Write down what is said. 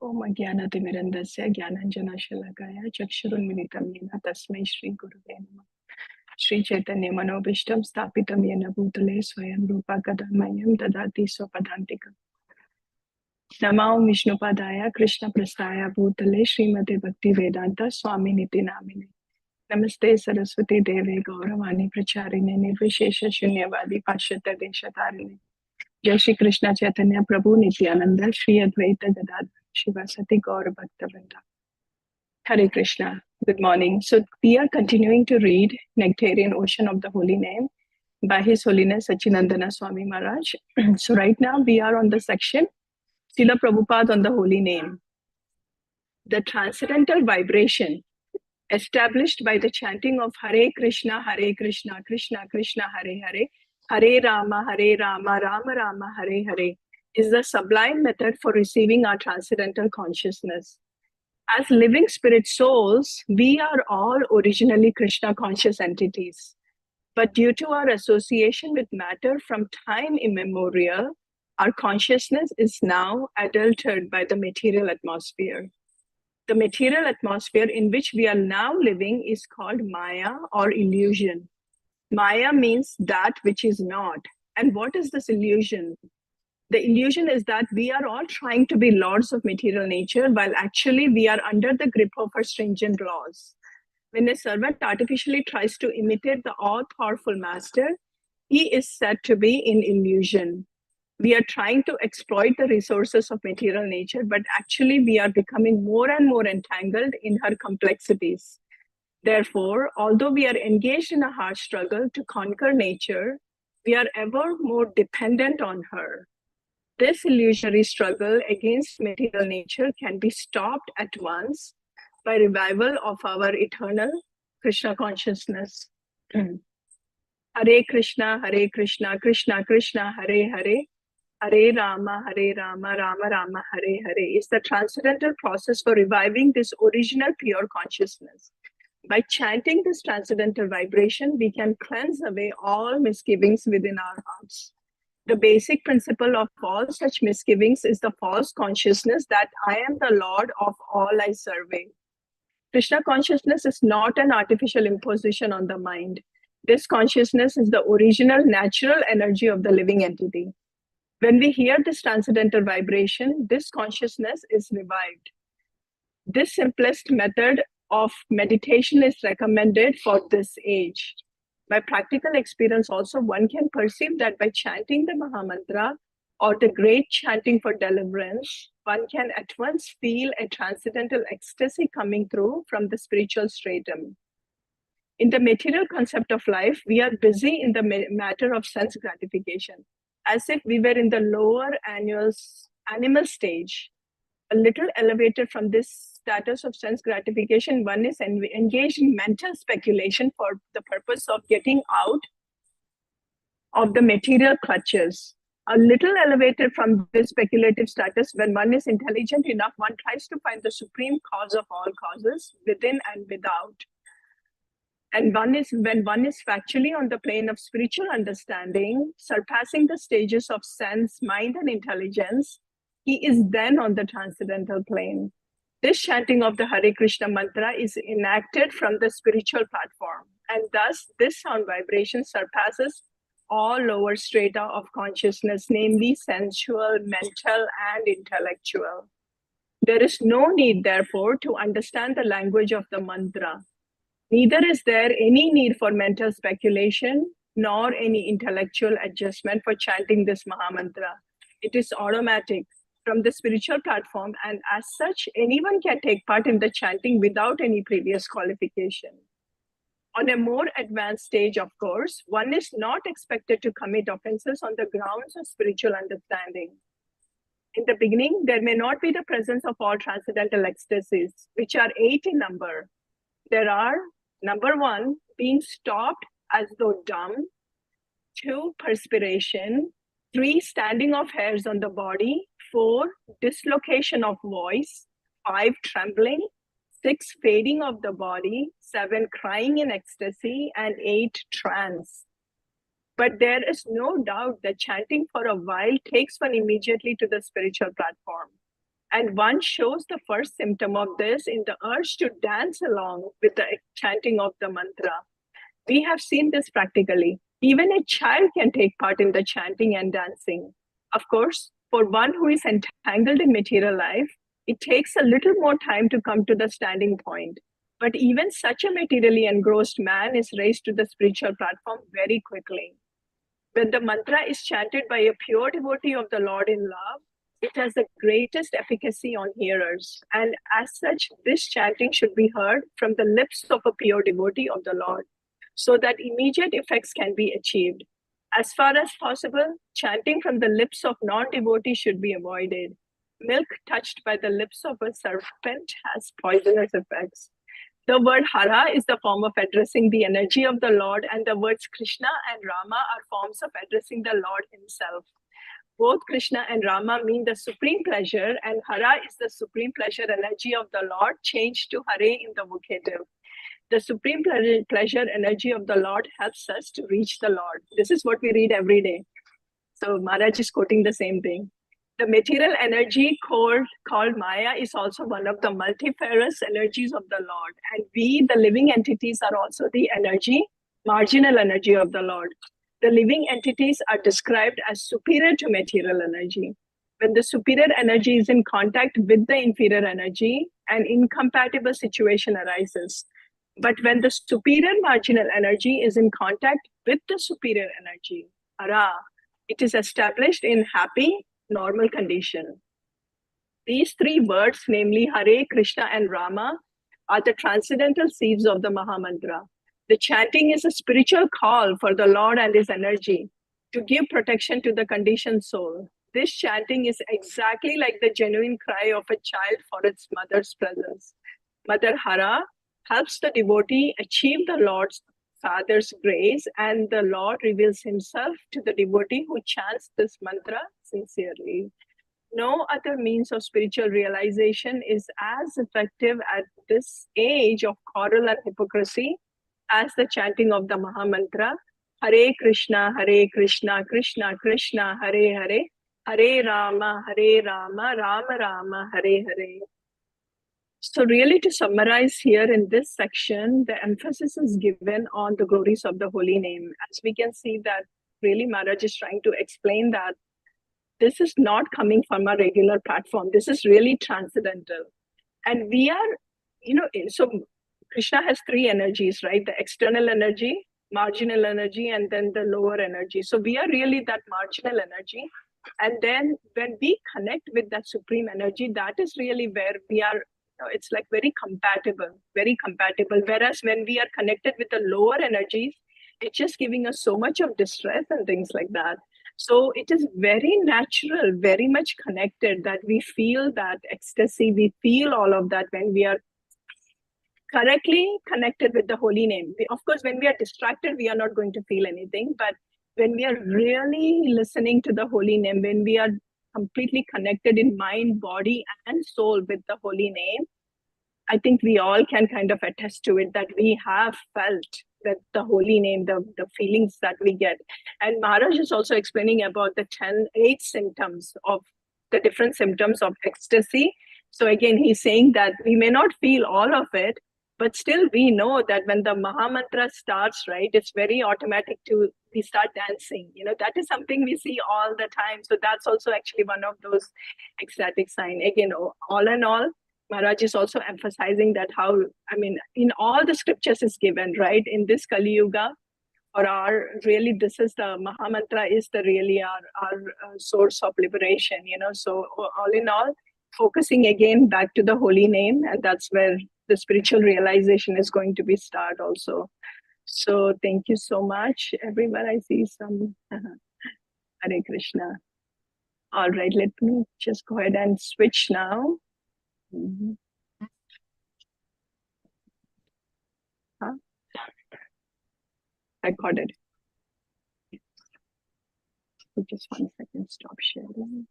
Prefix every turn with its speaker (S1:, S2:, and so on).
S1: ओम अज्ञानतिमिरन्दस्य ज्ञानाञ्जनशलाकया चक्षुरुन्मिलितं येन तस्मै श्रीगुरुवे नमः। श्रीचैतन्यमनोभीष्टं स्थापितं येन भूतले स्वयं रूपा कदा मह्यं ददाति स्वपदान्तिकम्। नमो विष्णुपादाय कृष्णप्रस्थाय भूतले श्रीमते भक्तिवेदान्त स्वामिनिति नामिने। नमस्ते सरस्वती देवे गौरवाणी प्रचारिणे निर्विशेष शून्यवादी पाश्चात्य देशतारिणे। जय श्री कृष्ण चैतन्य प्रभु नित्यानंद श्री अद्वैत गदाधर शिवासति गौर भक्तवृंद। Hare Krishna. Good morning. So we are continuing to read Nectarian Ocean of the Holy Name by His Holiness Sachinandana Swami Maharaj. So right now we are on the section Srila Prabhupada on the Holy Name. The transcendental vibration established by the chanting of Hare Krishna, Krishna Krishna, Hare Hare, Hare Rama, Rama Rama, Hare Hare is the sublime method for receiving our transcendental consciousness. As living spirit souls, we are all originally Krishna conscious entities. But due to our association with matter from time immemorial, our consciousness is now adulterated by the material atmosphere. The material atmosphere in which we are now living is called Maya or illusion. Maya means that which is not. And what is this illusion? The illusion is that we are all trying to be lords of material nature, while actually we are under the grip of our stringent laws. When a servant artificially tries to imitate the all-powerful master, he is said to be in illusion. We are trying to exploit the resources of material nature, but actually we are becoming more and more entangled in her complexities. Therefore, although we are engaged in a hard struggle to conquer nature, we are ever more dependent on her. This illusory struggle against material nature can be stopped at once by revival of our eternal Krishna consciousness. Hare Krishna, Krishna Krishna, Hare Hare, Hare Rama, Rama Rama, Hare Hare is the transcendental process for reviving this original pure consciousness. By chanting this transcendental vibration, we can cleanse away all misgivings within our hearts. The basic principle of all such misgivings is the false consciousness that I am the Lord of all I survey. Krishna consciousness is not an artificial imposition on the mind. This consciousness is the original natural energy of the living entity. When we hear this transcendental vibration, this consciousness is revived. This simplest method of meditation is recommended for this age. By practical experience also, one can perceive that by chanting the Mahamantra or the great chanting for deliverance, one can at once feel a transcendental ecstasy coming through from the spiritual stratum. In the material concept of life, we are busy in the matter of sense gratification, as if we were in the lower animal stage. A little elevated from this status of sense gratification, one is engaged in mental speculation for the purpose of getting out of the material clutches. A little elevated from this speculative status, when one is intelligent enough, one tries to find the supreme cause of all causes, within and without. And when one is factually on the plane of spiritual understanding, surpassing the stages of sense, mind, and intelligence, he is then on the transcendental plane. This chanting of the Hare Krishna mantra is enacted from the spiritual platform, and thus this sound vibration surpasses all lower strata of consciousness, namely sensual, mental, and intellectual. There is no need, therefore, to understand the language of the mantra. Neither is there any need for mental speculation nor any intellectual adjustment for chanting this Mahamantra. It is automatic from the spiritual platform, and as such, anyone can take part in the chanting without any previous qualification. On a more advanced stage, of course, one is not expected to commit offenses on the grounds of spiritual understanding. In the beginning, there may not be the presence of all transcendental ecstasies, which are 8 in number. There are, number 1, being stopped as though dumb, 2, perspiration, 3, standing of hairs on the body, 4, dislocation of voice, 5, trembling, 6, fading of the body, 7, crying in ecstasy, and 8, trance. But there is no doubt that chanting for a while takes one immediately to the spiritual platform. And one shows the first symptom of this in the urge to dance along with the chanting of the mantra. We have seen this practically. Even a child can take part in the chanting and dancing. Of course, for one who is entangled in material life, it takes a little more time to come to the standing point. But even such a materially engrossed man is raised to the spiritual platform very quickly. When the mantra is chanted by a pure devotee of the Lord in love, it has the greatest efficacy on hearers. And as such, this chanting should be heard from the lips of a pure devotee of the Lord, so that immediate effects can be achieved. As far as possible, chanting from the lips of non-devotees should be avoided. Milk touched by the lips of a serpent has poisonous effects. The word Hara is the form of addressing the energy of the Lord, and the words Krishna and Rama are forms of addressing the Lord himself. Both Krishna and Rama mean the supreme pleasure, and Hara is the supreme pleasure energy of the Lord, changed to Hare in the vocative. The supreme pleasure energy of the Lord helps us to reach the Lord. This is what we read every day. So Maharaj is quoting the same thing. The material energy called Maya is also one of the multifarious energies of the Lord. And we, the living entities, are also the marginal energy of the Lord. The living entities are described as superior to material energy. When the superior energy is in contact with the inferior energy, an incompatible situation arises. But when the superior marginal energy is in contact with the superior energy, Ara, it is established in happy, normal condition. These three words, namely Hare, Krishna, and Rama, are the transcendental seeds of the Mahamantra. The chanting is a spiritual call for the Lord and his energy to give protection to the conditioned soul. This chanting is exactly like the genuine cry of a child for its mother's presence. Mother Hara helps the devotee achieve the Lord's Father's grace, and the Lord reveals himself to the devotee who chants this mantra sincerely. No other means of spiritual realization is as effective at this age of quarrel and hypocrisy as the chanting of the Mahamantra, Hare Krishna, Krishna Krishna, Hare Hare, Hare Rama, Rama Rama, Hare Hare. So really, to summarize here in this section, the emphasis is given on the glories of the holy name. As we can see that really Maharaj is trying to explain that this is not coming from a regular platform. This is really transcendental. And we are, so Krishna has three energies, right? The external energy, marginal energy, and then the lower energy. So we are really that marginal energy. And then when we connect with that supreme energy, that is really where we are, it's like very compatible. Whereas when we are connected with the lower energies, it's just giving us so much of distress and things like that. So it is very natural, very much connected, that we feel that ecstasy, we feel all of that when we are correctly connected with the holy name. Of course, when we are distracted, we are not going to feel anything. But when we are really listening to the holy name, when we are completely connected in mind, body, and soul with the holy name, I think we all can kind of attest to it, that we have felt that the holy name, the feelings that we get. And Maharaj is also explaining about the 8 symptoms of the different symptoms of ecstasy. So again, he's saying that we may not feel all of it, but still we know that when the Mahamantra starts, right, it's very automatic we start dancing. That is something we see all the time. So that's also actually one of those ecstatic signs. Again, all in all, Maharaj is also emphasizing that in all the scriptures is given, right? In this Kali Yuga, really, this is the Mahamantra is our source of liberation, So all in all, focusing again back to the holy name, and that's where the spiritual realization is going to be start also. So thank you so much, everyone. I see some Hare Krishna. All right, let me just go ahead and switch now. I got it. Just 1 second, stop sharing.